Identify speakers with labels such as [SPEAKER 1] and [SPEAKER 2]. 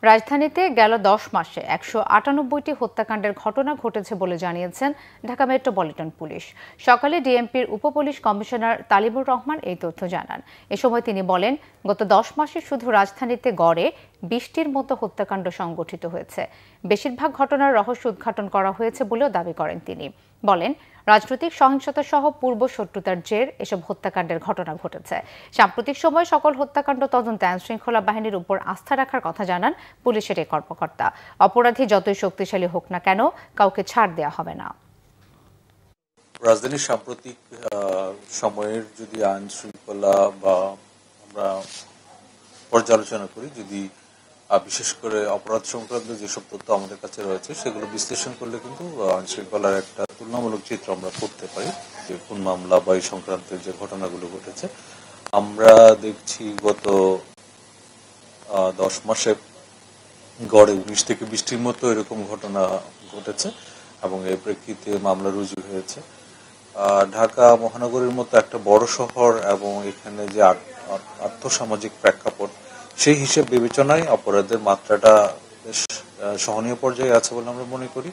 [SPEAKER 1] রাজধানীতে গেল ১০ মাসে ১৯৮টি হত্যাকাণ্ডের ঘটনা ঘটেছে বলে জানিয়েছেন ঢাকা মেট্রোপলিটন পুলিশ। সকালে ডিএমপির উপপুলিশ কমিশনার তালিবুর রহমান এই তথ্য জানান। এ সময় তিনি বলেন, গত ১০ মাসে শুধু রাজধানীতে গড়ে ২০টির মতো হত্যাকাণ্ড সংঘটিত হয়েছে। বেশিরভাগ ঘটনার রহস্য উদ্ঘাটন করা হয়েছে বলেও দাবি করেন তিনি। বলেন, রাজনৈতিক সহিংসতা সহ পূর্ব শত্রুতার জের এসব হত্যাকাণ্ডের ঘটনা ঘটেছে। সাম্প্রতিক সময়ে সকল হত্যাকাণ্ড তদন্তে আইনশৃঙ্খলা বাহিনীর উপর আস্থা রাখার কথা জানান পুলিশের এই কর্মকর্তা। অপরাধী যতই শক্তিশালী হোক না কেন, কাউকে ছাড় দেওয়া হবে না।
[SPEAKER 2] রাজধানীর সাম্প্রতিক সময়ের যদি আইন শৃঙ্খলা বা আমরা পর্যালোচনা করি, যদি বিশেষ করে অপরাধ সংক্রান্ত যেসব তথ্য আমাদের কাছে রয়েছে সেগুলো বিশ্লেষণ করলে কিন্তু আইন শৃঙ্খলার একটা তুলনামূলক চিত্র আমরা করতে পারি। যে খুন মামলা বা এই সংক্রান্ত যে ঘটনাগুলো ঘটেছে, আমরা দেখছি গত ১০ মাসে গড়ে ১৯ থেকে ২০টির মতো এরকম ঘটনা ঘটেছে এবং এর প্রেক্ষিতে মামলা রুজু হয়েছে। ঢাকা মহানগরীর মতো একটা বড় শহর এবং এখানে যে আর্থসামাজিক প্রেক্ষাপট, সেই হিসেব বিবেচনায় অপরাধের মাত্রাটা বেশ সহনীয় পর্যায়ে আছে বলে আমরা মনে করি।